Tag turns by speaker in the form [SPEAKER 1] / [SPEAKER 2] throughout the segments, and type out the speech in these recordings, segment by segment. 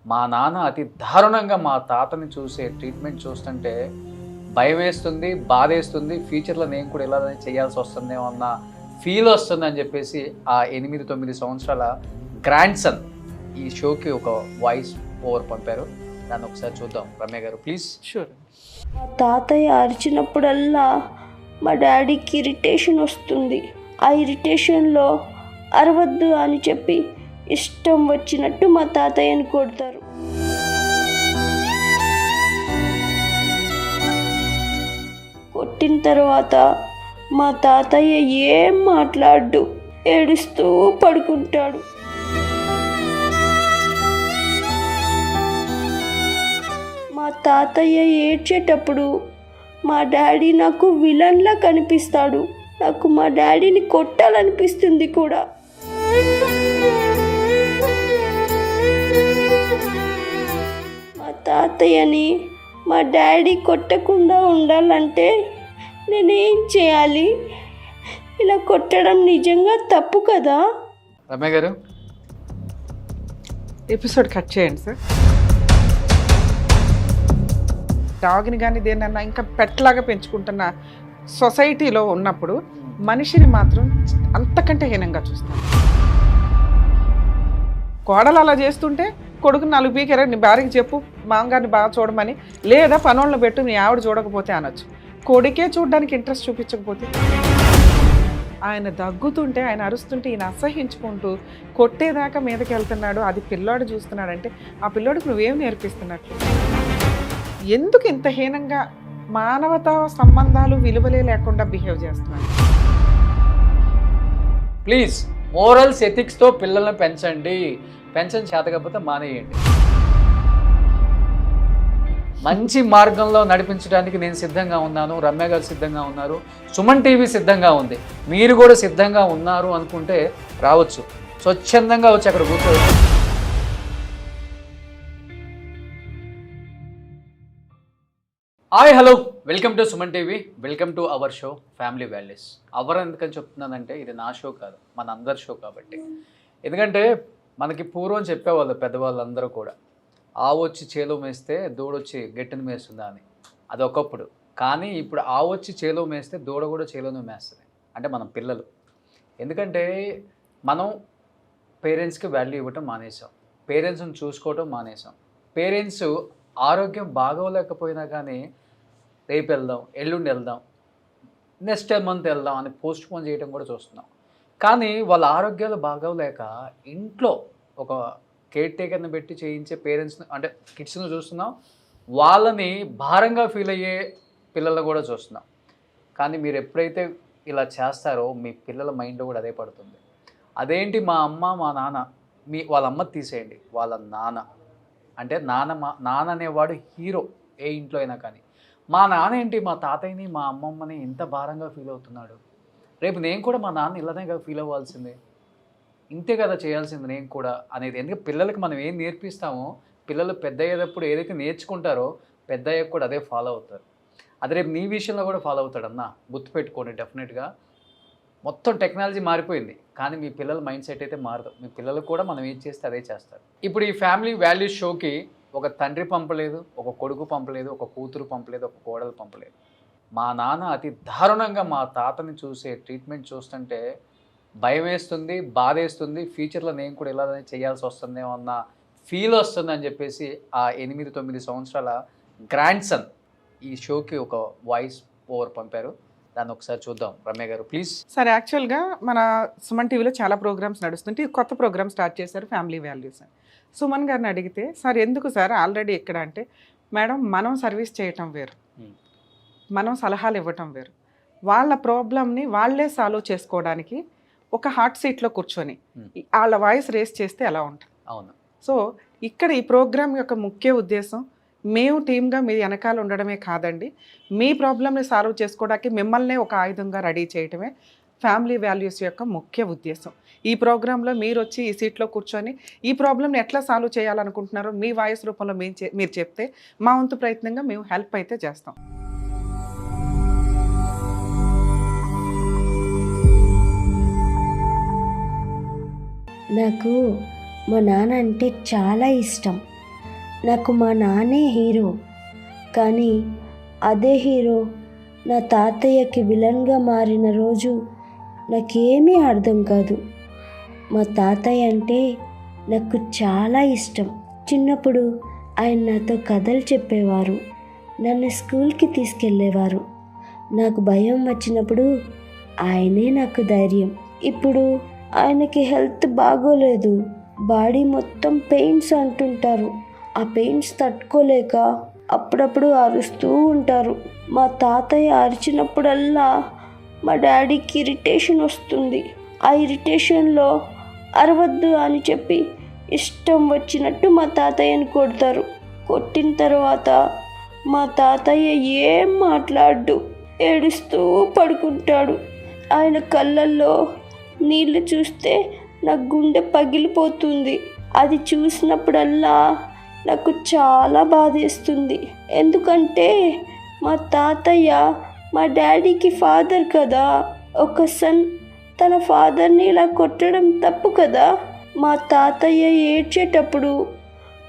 [SPEAKER 1] మా నాన్న అతి దారుణంగా మా తాతని చూసే ట్రీట్మెంట్ చూస్తుంటే భయం వేస్తుంది, బాధేస్తుంది. ఫ్యూచర్లో నేను కూడా ఇలా చేయాల్సి వస్తుందేమో అన్న ఫీల్ వస్తుంది అని చెప్పేసి ఆ 8-9 సంవత్సరాల గ్రాండ్ సన్ ఈ షోకి ఒక వాయిస్ ఓవర్ పంపారు. దాన్ని ఒకసారి చూద్దాం. రమ్య గారు ప్లీజ్.
[SPEAKER 2] షూర్.
[SPEAKER 3] మా తాతయ్య అరిచినప్పుడల్లా మా డాడీకి ఇరిటేషన్ వస్తుంది. ఆ ఇరిటేషన్లో అరవద్దు అని చెప్పి ఇష్టం వచ్చినట్టు మా తాతయ్యని కొడతారు. కొట్టిన తర్వాత మా తాతయ్య ఏం మాట్లాడు, ఏడుస్తూ పడుకుంటాడు. మా తాతయ్య ఏడ్చేటప్పుడు మా డాడీ నాకు విలన్లా కనిపిస్తాడు. నాకు మా డాడీని కొట్టాలనిపిస్తుంది కూడా. మా తాతయ్యని మా డాడీ కొట్టకుండా ఉండాలంటే నేనేం చేయాలి? ఇలా కొట్టడం నిజంగా తప్పు కదా?
[SPEAKER 1] రమ్య గారు
[SPEAKER 2] ఎపిసోడ్ కట్ చేయండి సార్. డాగ్ని కానీ దేన్నన్నా ఇంకా పెట్లాగా పెంచుకుంటున్న సొసైటీలో ఉన్నప్పుడు మనిషిని మాత్రం అంతకంటే హీనంగా చూస్తాను. కోడలు అలా చేస్తుంటే కొడుకు 4 పీకెరా నీ భార్యకి చెప్పు మామగారిని బాగా చూడమని, లేదా పనులను పెట్టు నీ ఆవిడ చూడకపోతే అనొచ్చు. కొడుకే చూడడానికి ఇంట్రెస్ట్ చూపించకపోతే, ఆయన దగ్గుతుంటే ఆయన అరుస్తుంటే ఈయన అసహించుకుంటూ కొట్టేదాకా మీదకి వెళ్తున్నాడు. అది పిల్లోడు చూస్తున్నాడంటే ఆ పిల్లోడికి నువ్వేం నేర్పిస్తున్నట్లు? ఎందుకు ఇంత హీనంగా మానవతా సంబంధాలు విలువలే లేకుండా బిహేవ్ చేస్తున్నాడు?
[SPEAKER 1] ప్లీజ్ మోరల్స్ ఎథిక్స్తో పిల్లల్ని పెంచండి. పెంచని చేత కాకపోతే మానేయండి. మంచి మార్గంలో నడిపించడానికి నేను సిద్ధంగా ఉన్నాను, రమ్య గారు సిద్ధంగా ఉన్నారు, సుమన్ టీవీ సిద్ధంగా ఉంది. మీరు కూడా సిద్ధంగా ఉన్నారు అనుకుంటే రావచ్చు, స్వచ్ఛందంగా వచ్చి అక్కడ కూర్చోవచ్చు. Hi hello, welcome to Suman TV, welcome to our show family values. Our ఎందుకని చెప్తున్నానంటే ఇది నా షో కాదు, మన అందరి షో కాబట్టి. ఎందుకంటే మనకి పూర్వం చెప్పేవాళ్ళు పెద్దవాళ్ళందరూ కూడా, ఆవు వచ్చి చేలో మేస్తే దూడొచ్చి గట్టిని మేస్తుందా అని. అది ఒకప్పుడు. కానీ ఇప్పుడు ఆవు వచ్చి చేలో మేస్తే దూడ కూడా చేలోనే మేస్తుంది. అంటే మనం పిల్లలు. ఎందుకంటే మనం పేరెంట్స్కి వాల్యూ ఇవ్వటం మానేసాం, పేరెంట్స్ని చూసుకోవటం మానేసాం. పేరెంట్స్ ఆరోగ్యం బాగోలేకపోయినా కానీ రేపు వెళ్దాం, ఎల్లుండి వెళ్దాం, నెక్స్ట్ మంత్ వెళ్దాం అని పోస్ట్ పోన్ చేయడం కూడా చూస్తున్నాం. కానీ వాళ్ళ ఆరోగ్యాలు బాగోలేక ఇంట్లో ఒక కేర్ టేకర్ని పెట్టి చేయించే పేరెంట్స్ని అంటే కిడ్స్ని చూస్తున్నాం. వాళ్ళని భారంగా ఫీల్ అయ్యే పిల్లలను కూడా చూస్తున్నాం. కానీ మీరు ఎప్పుడైతే ఇలా చేస్తారో మీ పిల్లల మైండ్లో కూడా అదే పడుతుంది. అదేంటి మా అమ్మ మా నాన్న, వాళ్ళ అమ్మ తీసేయండి, వాళ్ళ నాన్న అంటే నాన్న అనేవాడు హీరో ఏ ఇంట్లో అయినా. కానీ మా నాన్న ఏంటి మా తాతయ్యని మా అమ్మమ్మని ఇంత భారంగా ఫీల్ అవుతున్నాడు. రేపు నేను కూడా మా నాన్న ఇలానే కదా ఫీల్ అవ్వాల్సిందే, ఇంతే కదా చేయాల్సింది నేను కూడా అనేది. ఎందుకంటే పిల్లలకి మనం ఏం నేర్పిస్తామో పిల్లలు పెద్ద అయ్యేటప్పుడు ఏదైతే నేర్చుకుంటారో పెద్ద అయ్యాక కూడా అదే ఫాలో అవుతారు. అది రేపు నీ విషయంలో కూడా ఫాలో అవుతాడన్నా, గుర్తుపెట్టుకోండి. డెఫినెట్గా మొత్తం టెక్నాలజీ మారిపోయింది, కానీ మీ పిల్లల మైండ్ సెట్ అయితే మారదు. మీ పిల్లలు కూడా మనం ఏం చేస్తే అదే చేస్తారు. ఇప్పుడు ఈ ఫ్యామిలీ వాల్యూస్ షోకి ఒక తండ్రి పంపలేదు, ఒక కొడుకు పంపలేదు, ఒక కూతురు పంపలేదు, ఒక కోడలు పంపలేదు. మా నాన్న అతి దారుణంగా మా తాతని చూసే ట్రీట్మెంట్ చూస్తుంటే భయం వేస్తుంది, బాధేస్తుంది. ఫ్యూచర్లో నేను కూడా ఇలా చేయాల్సి వస్తుందేమో అన్న ఫీల్ వస్తుంది అని చెప్పేసి ఆ 8-9 సంవత్సరాల గ్రాండ్ సన్ ఈ షోకి ఒక వాయిస్ ఓవర్ పంపారు. దాన్ని ఒకసారి చూద్దాం. రమ్య గారు ప్లీజ్.
[SPEAKER 2] సార్ యాక్చువల్గా మన సుమన్ టీవీలో చాలా ప్రోగ్రామ్స్ నడుస్తుంటే కొత్త ప్రోగ్రామ్ స్టార్ట్ చేశారు ఫ్యామిలీ వాల్యూస్ అని. సుమన్ గారిని అడిగితే సార్ ఎందుకు సార్ ఆల్రెడీ ఎక్కడ అంటే, మేడం మనం సర్వీస్ చేయటం వేరు, మనం సలహాలు ఇవ్వటం వేరు. వాళ్ళ ప్రాబ్లమ్ని వాళ్ళే సాల్వ్ చేసుకోవడానికి ఒక హాట్ సీట్లో కూర్చొని వాళ్ళ వాయిస్ రేస్ చేస్తే ఎలా ఉంటుంది.
[SPEAKER 1] అవును.
[SPEAKER 2] సో ఇక్కడ ఈ ప్రోగ్రామ్ యొక్క ముఖ్య ఉద్దేశం మేము టీమ్గా మీ వెనకాల ఉండడమే కాదండి, మీ ప్రాబ్లమ్ని సాల్వ్ చేసుకోవడానికి మిమ్మల్నే ఒక ఆయుధంగా రెడీ చేయటమే ఫ్యామిలీ వాల్యూస్ యొక్క ముఖ్య ఉద్దేశం. ఈ ప్రోగ్రాంలో మీరు వచ్చి ఈ సీట్లో కూర్చొని ఈ ప్రాబ్లమ్ని ఎట్లా సాల్వ్ చేయాలనుకుంటున్నారో మీ వాయిస్ రూపంలో మీరు చెప్తే మా వంతు ప్రయత్నంగా మేము హెల్ప్ అయితే చేస్తాం.
[SPEAKER 3] నాకు మా నాన్న అంటే చాలా ఇష్టం. నాకు మా నాన్నే హీరో, కానీ అదే హీరో నా తాతయ్యకి విలన్గా మారిన రోజు నాకేమీ అర్థం కాదు. మా తాతయ్య అంటే నాకు చాలా ఇష్టం. చిన్నప్పుడు ఆయన నాతో కథలు చెప్పేవారు, నన్ను స్కూల్కి తీసుకెళ్ళేవారు. నాకు భయం వచ్చినప్పుడు ఆయనే నాకు ధైర్యం. ఇప్పుడు ఆయనకి హెల్త్ బాగోలేదు, బాడీ మొత్తం పెయిన్స్ అంటుంటారు. ఆ పెయిన్స్ తట్టుకోలేక అప్పుడప్పుడు అరుస్తూ ఉంటారు. మా తాతయ్య అరిచినప్పుడల్లా మా డాడీకి ఇరిటేషన్ వస్తుంది. ఆ ఇరిటేషన్లో అరవద్దు అని చెప్పి ఇష్టం వచ్చినట్టు మా తాతయ్యని కొడతారు. కొట్టిన తర్వాత మా తాతయ్య ఏం మాట్లాడు, ఏడుస్తూ పడుకుంటాడు. ఆయన కళ్ళల్లో నీళ్లు చూస్తే నా గుండె పగిలిపోతుంది. అది చూసినప్పుడల్లా నాకు చాలా బాధేస్తుంది. ఎందుకంటే మా తాతయ్య మా డాడీకి ఫాదర్ కదా. ఒక సన్ తన ఫాదర్ని ఇలా కొట్టడం తప్పు కదా. మా తాతయ్య ఏడ్చేటప్పుడు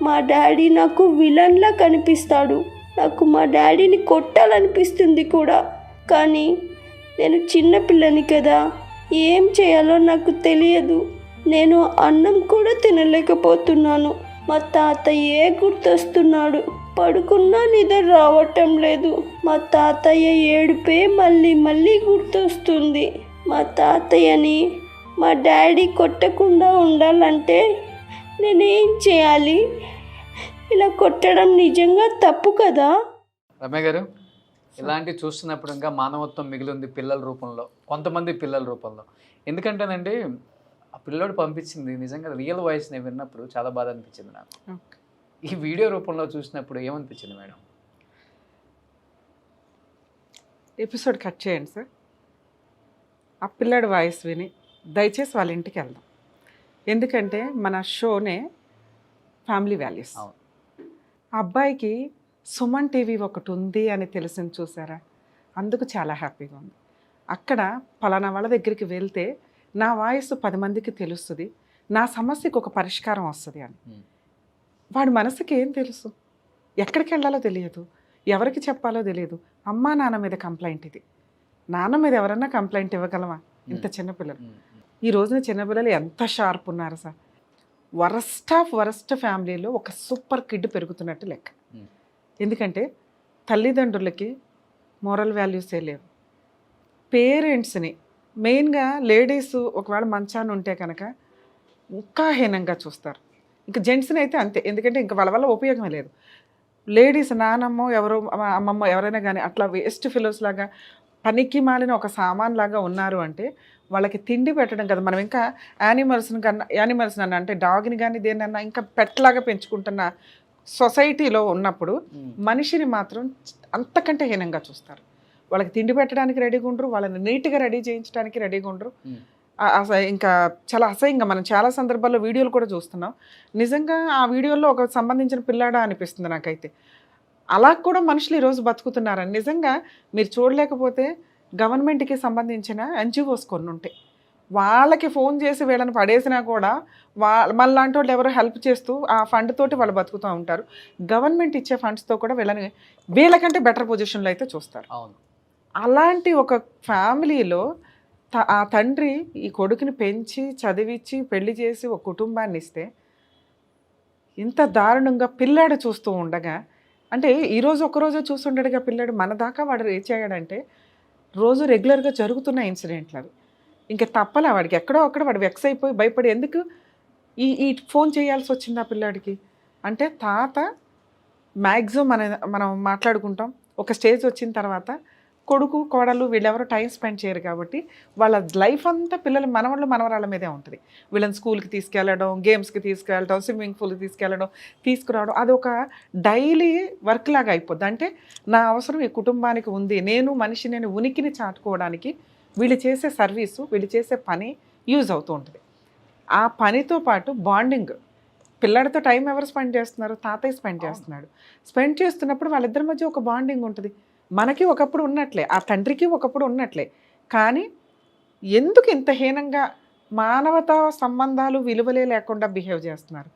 [SPEAKER 3] మా డాడీ నాకు విలన్లా కనిపిస్తాడు. నాకు మా డాడీని కొట్టాలనిపిస్తుంది కూడా, కానీ నేను చిన్నపిల్లని కదా, ఏం చేయాలో నాకు తెలియదు. నేను అన్నం కూడా తినలేకపోతున్నాను. మా తాతయ్యే గుర్తొస్తున్నాడు. పడుకున్నా నిద్ర రావటం లేదు. మా తాతయ్య ఏడుపే మళ్ళీ మళ్ళీ గుర్తొస్తుంది. మా తాతయ్యని మా డాడీ కొట్టకుండా ఉండాలంటే నేనేం చేయాలి? ఇలా కొట్టడం నిజంగా తప్పు కదా.
[SPEAKER 1] రమ్య గారు, ఇలాంటి చూస్తున్నప్పుడు ఇంకా మానవత్వం మిగిలింది పిల్లల రూపంలో, కొంతమంది పిల్లల రూపంలో. ఎందుకంటేనండి ఆ పిల్లోడు పంపించింది నిజంగా రియల్ వాయిస్ నేను విన్నప్పుడు చాలా బాధ అనిపించింది నాకు. ఈ వీడియో రూపంలో చూసినప్పుడు ఏమనిపించింది మేడం?
[SPEAKER 2] ఎపిసోడ్ కట్ చేయండి సార్. ఆ పిల్లాడి వాయిస్ విని దయచేసి వాళ్ళ ఇంటికి వెళ్దాం. ఎందుకంటే మన షోనే ఫ్యామిలీ వాల్యూస్. ఆ అబ్బాయికి సుమన్ టీవీ ఒకటి ఉంది అని తెలిసింది చూసారా, అందుకు చాలా హ్యాపీగా ఉంది. అక్కడ పలానా వాళ్ళ దగ్గరికి వెళ్తే నా వాయిస్ 10 మందికి తెలుస్తుంది, నా సమస్యకు ఒక పరిష్కారం వస్తుంది అని. వాడి మనసుకి ఏం తెలుసు, ఎక్కడికి వెళ్ళాలో తెలియదు, ఎవరికి చెప్పాలో తెలియదు. అమ్మా నాన్న మీద కంప్లైంట్. ఇది నాన్న మీద ఎవరన్నా కంప్లైంట్ ఇవ్వగలమా? ఇంత చిన్నపిల్లలు. ఈ రోజున చిన్నపిల్లలు ఎంత షార్ప్ ఉన్నారు సార్. వరస్ట్ ఆఫ్ వరస్ట్ ఫ్యామిలీలో ఒక సూపర్ కిడ్ పెరుగుతున్నట్టు లెక్క. ఎందుకంటే తల్లిదండ్రులకి మోరల్ వాల్యూసే లేవు. పేరెంట్స్ని, మెయిన్గా లేడీస్ ఒకవేళ మంచాన్ని ఉంటే కనుక ఇంకా హీనంగా చూస్తారు. ఇంకా జెంట్స్ని అయితే అంతే, ఎందుకంటే ఇంకా వాళ్ళ వల్ల ఉపయోగమే లేదు. లేడీస్ నానమ్మో ఎవరో అమ్మమ్మ ఎవరైనా కానీ అట్లా వేస్ట్ ఫిలోస్ లాగా పనికి మాలిన ఒక సామాన్ లాగా ఉన్నారు అంటే వాళ్ళకి తిండి పెట్టడం కదా. మనం ఇంకా యానిమల్స్ అన్న అంటే డాగ్ని కానీ దేన్నన్నా ఇంకా పెట్లాగా పెంచుకుంటున్న సొసైటీలో ఉన్నప్పుడు మనిషిని మాత్రం అంతకంటే హీనంగా చూస్తారు. వాళ్ళకి తిండి పెట్టడానికి రెడీగా ఉండరు, వాళ్ళని నీట్గా రెడీ చేయించడానికి రెడీగా ఉండరు. ఇంకా చాలా అసహ్యంగా మనం చాలా సందర్భాల్లో వీడియోలు కూడా చూస్తున్నాం. నిజంగా ఆ వీడియోలో ఒక సంబంధించిన పిల్లాడా అనిపిస్తుంది నాకైతే. అలా కూడా మనుషులు ఈరోజు బతుకుతున్నారని నిజంగా మీరు చూడలేకపోతే గవర్నమెంట్కి సంబంధించిన ఎన్జిఓస్ కొన్ని ఉంటాయి, వాళ్ళకి ఫోన్ చేసి వీళ్ళని పడేసినా కూడా మళ్ళాంటి వాళ్ళు ఎవరో హెల్ప్ చేస్తూ ఆ ఫండ్ తోటి వాళ్ళు బతుకుతూ ఉంటారు. గవర్నమెంట్ ఇచ్చే ఫండ్స్తో కూడా వీళ్ళకంటే బెటర్ పొజిషన్లో అయితే చూస్తారు. అలాంటి ఒక ఫ్యామిలీలో ఆ తండ్రి ఈ కొడుకుని పెంచి చదివించి పెళ్లి చేసి ఒక కుటుంబాన్ని ఇస్తే ఇంత దారుణంగా పిల్లాడు చూస్తూ ఉండగా, అంటే ఈరోజు ఒకరోజు చూస్తుండగా పిల్లాడు మన దాకా వాడు ఏం చేయడంటే రోజు రెగ్యులర్గా జరుగుతున్న ఇన్సిడెంట్లు అవి. ఇంకా తప్పలే వాడికి, ఎక్కడో అక్కడ వాడు వెక్స్ అయిపోయి భయపడి ఎందుకు ఈ ఫోన్ చేయాల్సి వచ్చింది ఆ పిల్లాడికి అంటే తాత మ్యాక్సిమం మనం మాట్లాడుకుంటాం. ఒక స్టేజ్ వచ్చిన తర్వాత కొడుకు కోడలు వీళ్ళెవరో టైం స్పెండ్ చేయరు కాబట్టి వాళ్ళ లైఫ్ అంతా పిల్లలు మనవరాళ్ళ మీదే ఉంటుంది. వీళ్ళని స్కూల్కి తీసుకెళ్ళడం, గేమ్స్కి తీసుకెళ్ళడం, స్విమ్మింగ్ పూల్కి తీసుకెళ్ళడం, తీసుకురావడం, అది ఒక డైలీ వర్క్ లాగా అయిపోద్ది. అంటే నా అవసరం ఈ కుటుంబానికి ఉంది, నేను మనిషిని ఉనికిని చాటుకోవడానికి వీళ్ళు చేసే సర్వీసు, వీళ్ళు చేసే పని యూజ్ అవుతూ ఉంటుంది. ఆ పనితో పాటు బాండింగ్, పిల్లడితో టైం ఎవరు స్పెండ్ చేస్తున్నారు? తాతయ్య స్పెండ్ చేస్తున్నాడు. స్పెండ్ చేస్తున్నప్పుడు వాళ్ళిద్దరి మధ్య ఒక బాండింగ్ ఉంటుంది. మనకి ఒకప్పుడు ఉన్నట్లే, ఆ తండ్రికి ఒకప్పుడు ఉన్నట్లే. కానీ ఎందుకు ఇంత హీనంగా మానవతా సంబంధాలు విలువలే లేకుండా బిహేవ్ చేస్తున్నారు?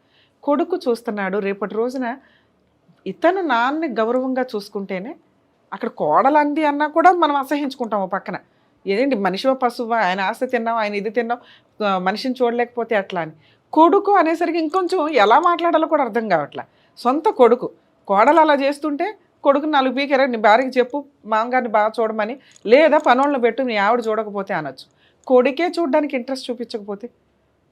[SPEAKER 2] కొడుకు చూస్తున్నాడు, రేపటి రోజున ఇతను నాన్నని గౌరవంగా చూసుకుంటేనే అక్కడ కోడలు అంది అన్నా కూడా మనం అసహించుకుంటాము పక్కన. ఏంటి మనిషివా పశువా, ఆయన ఆస్తి తిన్నావు, ఆయన ఇది తిన్నావు, మనిషిని చూడలేకపోతే అట్లా అని. కొడుకు అనేసరికి ఇంకొంచెం ఎలా మాట్లాడాలో కూడా అర్థం కావట్లే. సొంత కొడుకు కోడలు అలా చేస్తుంటే కొడుకుని 4 పీకెరా నీ భార్యకి చెప్పు మామగారిని బాగా చూడమని, లేదా పనోళ్ళని పెట్టు నీ ఆవిడ చూడకపోతే అనొచ్చు. కొడుకే చూడడానికి ఇంట్రెస్ట్ చూపించకపోతే,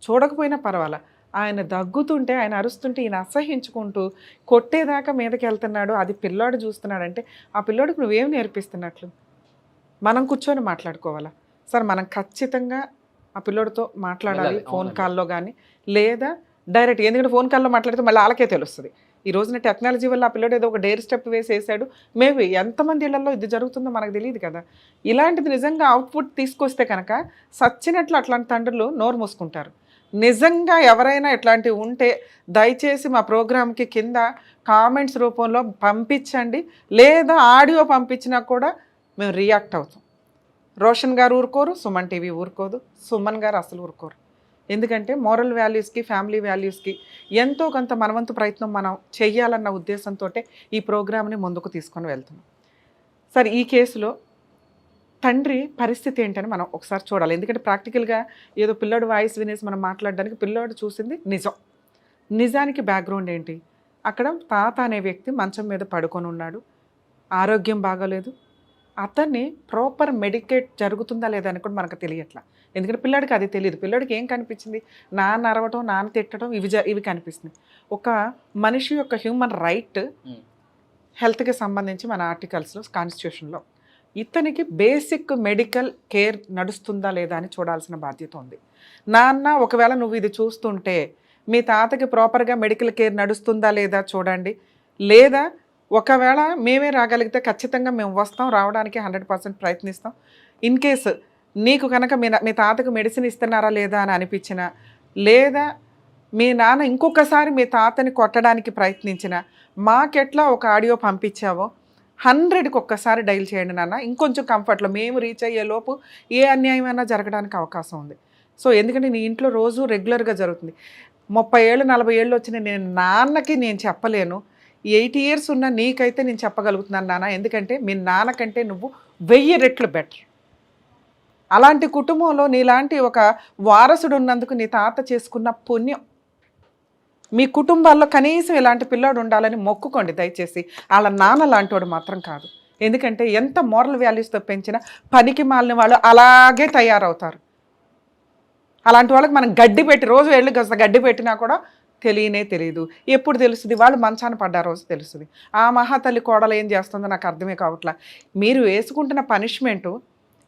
[SPEAKER 2] చూడకపోయినా పర్వాలా, ఆయన దగ్గుతుంటే ఆయన అరుస్తుంటే ఈయన అసహించుకుంటూ కొట్టేదాకా మీదకి వెళ్తున్నాడు. అది పిల్లాడు చూస్తున్నాడంటే ఆ పిల్లోడికి నువ్వేం నేర్పిస్తున్నట్లు? మనం కూర్చొని మాట్లాడుకోవాలా? సార్ మనం ఖచ్చితంగా ఆ పిల్లోడితో మాట్లాడాలి, ఫోన్ కాల్లో కానీ లేదా డైరెక్ట్. ఎందుకంటే ఫోన్ కాల్లో మాట్లాడితే మళ్ళీ వాళ్ళకే తెలుస్తుంది. ఈ రోజున టెక్నాలజీ వల్ల ఆ పిల్లోడు ఏదో ఒక డేర్ స్టెప్ వేసేసాడు, మేబీ ఎంతమంది ఇళ్లలో ఇది జరుగుతుందో మనకు తెలియదు కదా. ఇలాంటిది నిజంగా అవుట్పుట్ తీసుకొస్తే కనుక సచ్చినట్లు అట్లాంటి తండ్రులు నోరు మూసుకుంటారు. నిజంగా ఎవరైనా ఇట్లాంటివి ఉంటే దయచేసి మా ప్రోగ్రామ్కి కింద కామెంట్స్ రూపంలో పంపించండి, లేదా ఆడియో పంపించినా కూడా మేము రియాక్ట్ అవుతాం. రోషన్ గారు ఊరుకోరు, సుమన్ టీవీ ఊరుకోదు, సుమన్ గారు అసలు ఊరుకోరు. ఎందుకంటే మోరల్ వాల్యూస్కి, ఫ్యామిలీ వాల్యూస్కి ఎంతో కొంత మనవంతు ప్రయత్నం మనం చెయ్యాలన్న ఉద్దేశంతో ఈ ప్రోగ్రామ్ని ముందుకు తీసుకొని వెళ్తున్నాం. సరే, ఈ కేసులో తండ్రి పరిస్థితి ఏంటని మనం ఒకసారి చూడాలి. ఎందుకంటే ప్రాక్టికల్గా ఏదో పిల్లోడు వాయిస్ వినేసి మనం మాట్లాడడానికి, పిల్లోడు చూసింది నిజం. నిజానికి బ్యాక్గ్రౌండ్ ఏంటి? అక్కడ తాత అనే వ్యక్తి మంచం మీద పడుకొని ఉన్నాడు, ఆరోగ్యం బాగోలేదు. అతన్ని ప్రాపర్ మెడికేట్ జరుగుతుందా లేదా అని కూడా మనకు తెలియట్లా. ఎందుకంటే పిల్లాడికి అది తెలియదు. పిల్లాడికి ఏం కనిపించింది? నాన్న అరవటం, నాన్న తిట్టడం, ఇవి కనిపిస్తుంది. ఒక మనిషి యొక్క హ్యూమన్ రైట్ హెల్త్కి సంబంధించి మన ఆర్టికల్స్లో, కాన్స్టిట్యూషన్లో ఇతనికి బేసిక్ మెడికల్ కేర్ నడుస్తుందా లేదా అని చూడాల్సిన బాధ్యత ఉంది. నాన్న ఒకవేళ నువ్వు ఇది చూస్తుంటే మీ తాతకి ప్రాపర్గా మెడికల్ కేర్ నడుస్తుందా లేదా చూడండి. లేదా ఒకవేళ మేమే రాగలిగితే ఖచ్చితంగా మేము వస్తాం, రావడానికి 100% ప్రయత్నిస్తాం. ఇన్ కేసు నీకు కనుక మీ తాతకు మెడిసిన్ ఇస్తున్నారా లేదా అని అనిపించినా, లేదా మీ నాన్న ఇంకొకసారి మీ తాతని కొట్టడానికి ప్రయత్నించిన, మాకెట్లా ఒక ఆడియో పంపించావో 100కి ఒక్కసారి డైల్ చేయండి నాన్న. ఇంకొంచెం కంఫర్ట్లో మేము రీచ్ అయ్యే లోపు ఏ అన్యాయమైనా జరగడానికి అవకాశం ఉంది. సో ఎందుకంటే నీ ఇంట్లో రోజు రెగ్యులర్గా జరుగుతుంది. 30 ఏళ్ళు 40 ఏళ్ళు వచ్చిన నేను నాన్నకి నేను చెప్పలేను, 80 years ఉన్న నీకైతే నేను చెప్పగలుగుతున్నాను నాన్న. ఎందుకంటే మీ నాన్నకంటే నువ్వు 1000 రెట్లు బెటర్. అలాంటి కుటుంబంలో నీలాంటి ఒక వారసుడు ఉన్నందుకు నీ తాత చేసుకున్న పుణ్యం. మీ కుటుంబాల్లో కనీసం ఇలాంటి పిల్లాడు ఉండాలని మొక్కుకోండి దయచేసి. వాళ్ళ నాన్న లాంటి వాడు మాత్రం కాదు. ఎందుకంటే ఎంత మోరల్ వాల్యూస్తో పెంచినా పనికి మాలిన వాళ్ళు అలాగే తయారవుతారు. అలాంటి వాళ్ళకి మనం గడ్డి పెట్టి రోజు వెళ్ళి గడ్డి పెట్టినా కూడా తెలియదు. ఎప్పుడు తెలుస్తుంది? వాళ్ళు మంచాన పడ్డ రోజు తెలుస్తుంది. ఆ మహాతల్లి కోడలు ఏం చేస్తుందో నాకు అర్థమే కావట్లా. మీరు వేసుకుంటున్న పనిష్మెంటు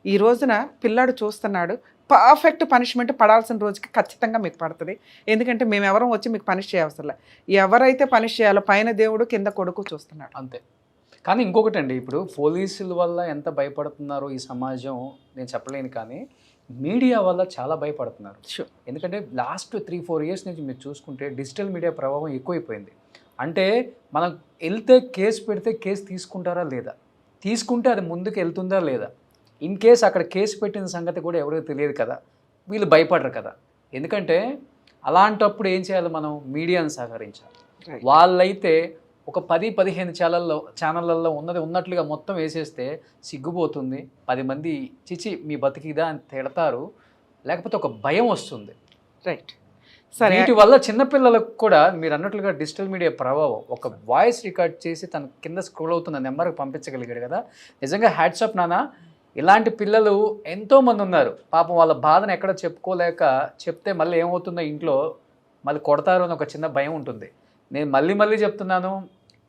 [SPEAKER 2] ఈ రోజున పిల్లాడు చూస్తున్నాడు, పర్ఫెక్ట్ పనిష్మెంట్ పడాల్సిన రోజుకి ఖచ్చితంగా మీకు పడుతుంది. ఎందుకంటే మేము ఎవరం వచ్చి మీకు పనిష్ చేయవసరం. ఎవరైతే పనిష్ చేయాలో పైన దేవుడు, కింద కొడుకు చూస్తున్నాడు
[SPEAKER 1] అంతే. కానీ ఇంకొకటి అండి, ఇప్పుడు పోలీసుల వల్ల ఎంత భయపడుతున్నారో ఈ సమాజం నేను చెప్పలేను, కానీ మీడియా వల్ల చాలా భయపడుతున్నారు. ఎందుకంటే లాస్ట్ 3-4 years నుంచి మీరు చూసుకుంటే డిజిటల్ మీడియా ప్రభావం ఎక్కువైపోయింది. అంటే మనం వెళ్తే కేసు పెడితే కేసు తీసుకుంటారా లేదా, తీసుకుంటే అది ముందుకు వెళ్తుందా లేదా, ఇన్ కేసు అక్కడ కేసు పెట్టిన సంగతి కూడా ఎవరికి తెలియదు కదా, వీళ్ళు భయపడరు కదా. ఎందుకంటే అలాంటప్పుడు ఏం చేయాలి? మనం మీడియాను సహకరించాలి. వాళ్ళైతే ఒక 10-15 ఛానళ్ళల్లో ఉన్నట్లుగా మొత్తం వేసేస్తే సిగ్గుపోతుంది. 10 మంది చిచి మీ బతికిదా అని తిడతారు, లేకపోతే ఒక భయం వస్తుంది.
[SPEAKER 2] రైట్. సరే,
[SPEAKER 1] వీటి వల్ల చిన్నపిల్లలకు కూడా మీరు అన్నట్లుగా డిజిటల్ మీడియా ప్రభావం, ఒక వాయిస్ రికార్డ్ చేసి తన కింద స్క్రోల్ అవుతున్న నెంబర్కి పంపించగలిగాడు కదా, నిజంగా హ్యాట్స్ ఆఫ్ నాన్న. ఇలాంటి పిల్లలు ఎంతోమంది ఉన్నారు. పాపం వాళ్ళ బాధను ఎక్కడ చెప్పుకోలేక చెప్తే మళ్ళీ ఏమవుతుందో ఇంట్లో మళ్ళీ కొడతారు అని ఒక చిన్న భయం ఉంటుంది. నేను మళ్ళీ చెప్తున్నాను,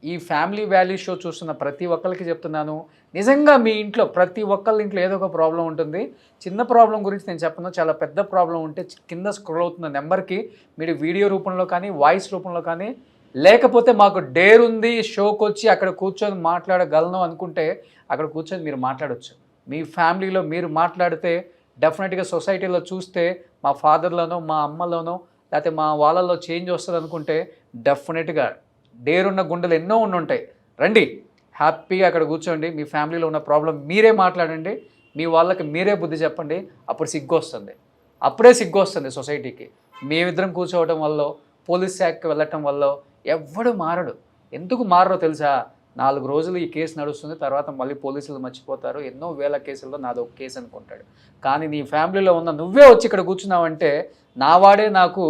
[SPEAKER 1] ఈ ఫ్యామిలీ వాల్యూ షో చూస్తున్న ప్రతి ఒక్కరికి చెప్తున్నాను, నిజంగా మీ ఇంట్లో ప్రతి ఒక్కళ్ళ ఇంట్లో ఏదో ఒక ప్రాబ్లం ఉంటుంది. చిన్న ప్రాబ్లం గురించి నేను చెప్పను, చాలా పెద్ద ప్రాబ్లం ఉంటే కింద స్క్రోల్ అవుతున్న నెంబర్కి మీరు వీడియో రూపంలో కానీ వాయిస్ రూపంలో కానీ, లేకపోతే మాకు డేర్ ఉంది షోకి వచ్చి అక్కడ కూర్చొని మాట్లాడగలను అనుకుంటే అక్కడ కూర్చొని మీరు మాట్లాడవచ్చు. మీ ఫ్యామిలీలో మీరు మాట్లాడితే డెఫినెట్గా సొసైటీలో చూస్తే మా ఫాదర్లోనో మా అమ్మలోనో లేకపోతే మా వాళ్ళలో చేంజ్ వస్తుంది అనుకుంటే డెఫినెట్గా డేరున్న గుండెలు ఎన్నో ఉంటాయి. రండి, హ్యాపీగా అక్కడ కూర్చోండి, మీ ఫ్యామిలీలో ఉన్న ప్రాబ్లం మీరే మాట్లాడండి, మీ వాళ్ళకి మీరే బుద్ధి చెప్పండి. అప్పుడు సిగ్గు వస్తుంది, అప్పుడే సిగ్గు వస్తుంది సొసైటీకి. మేమిద్దరం కూర్చోవడం వల్ల, పోలీస్ శాఖకి వెళ్ళటం వల్ల ఎవ్వడు మారడు. ఎందుకు మారో తెలుసా? 4 రోజులు ఈ కేసు నడుస్తుంది, తర్వాత మళ్ళీ పోలీసులు మర్చిపోతారు, ఎన్నో వేల కేసుల్లో నాది ఒక కేసు అనుకుంటాడు. కానీ నీ ఫ్యామిలీలో ఉన్న నువ్వే వచ్చి ఇక్కడ కూర్చున్నావంటే నా వాడే నాకు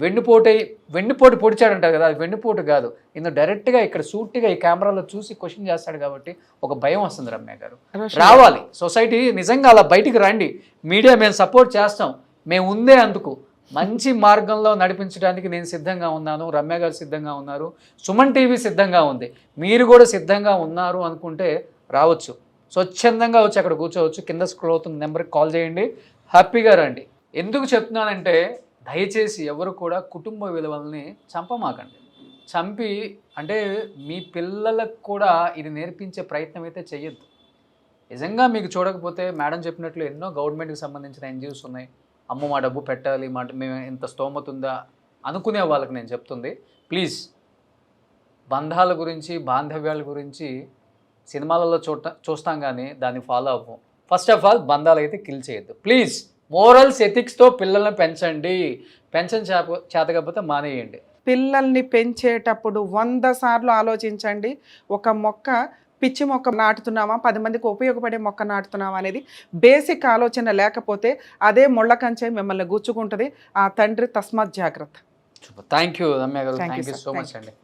[SPEAKER 1] వెన్నుపోటు పొడిచాడంటారు కదా, అది వెన్నుపోటు కాదు. నేను డైరెక్ట్గా ఇక్కడ సూటిగా ఈ కెమెరాలో చూసి క్వశ్చన్ చేస్తాడు కాబట్టి ఒక భయం వస్తుంది. రమ్య గారు రావాలి, సొసైటీ నిజంగా అలా బయటికి రండి. మీడియా మేము సపోర్ట్ చేస్తాం, మేము ఉందే అందుకు. మంచి మార్గంలో నడిపించడానికి నేను సిద్ధంగా ఉన్నాను, రమ్య గారు సిద్ధంగా ఉన్నారు, సుమన్ టీవీ సిద్ధంగా ఉంది. మీరు కూడా సిద్ధంగా ఉన్నారు అనుకుంటే రావచ్చు, స్వచ్ఛందంగా వచ్చి అక్కడ కూర్చోవచ్చు. కింద స్క్రోల్ అవుతున్న నెంబర్కి కాల్ చేయండి, హ్యాపీగా రండి. ఎందుకు చెప్తున్నానంటే దయచేసి ఎవరు కూడా కుటుంబ విలువల్ని చంపమాకండి. చంపి అంటే మీ పిల్లలకు కూడా ఇది నేర్పించే ప్రయత్నం అయితే చెయ్యొద్దు. నిజంగా మీకు చూడకపోతే మేడం చెప్పినట్లు ఎన్నో గవర్నమెంట్కి సంబంధించిన ఎన్జిఓస్ ఉన్నాయి. అమ్మ మా డబ్బు పెట్టాలి, మేము ఇంత స్తోమత ఉందా అనుకునే వాళ్ళకి నేను చెప్తుంది, ప్లీజ్ బంధాల గురించి బాంధవ్యాల గురించి సినిమాలలో చూస్తాం కానీ దాన్ని ఫాలో అవ్వం. ఫస్ట్ ఆఫ్ ఆల్ బంధాలు అయితే కిల్ చేయొద్దు ప్లీజ్. మోరల్స్ ఎథిక్స్తో పిల్లల్ని పెంచండి, చేతకపోతే మానేయండి.
[SPEAKER 2] పిల్లల్ని పెంచేటప్పుడు 100 సార్లు ఆలోచించండి. ఒక మొక్క పిచ్చి మొక్క నాటుతున్నామా, 10 మందికి ఉపయోగపడే మొక్క నాటుతున్నామా అనేది బేసిక్ ఆలోచన లేకపోతే అదే ముళ్ళ కంచె మిమ్మల్ని గుచ్చుకుంటుంది. ఆ తండ్రి తస్మాత్ జాగ్రత్త.
[SPEAKER 1] థ్యాంక్ యూ రమ్య గారు, థ్యాంక్ యూ సో మచ్ అండి.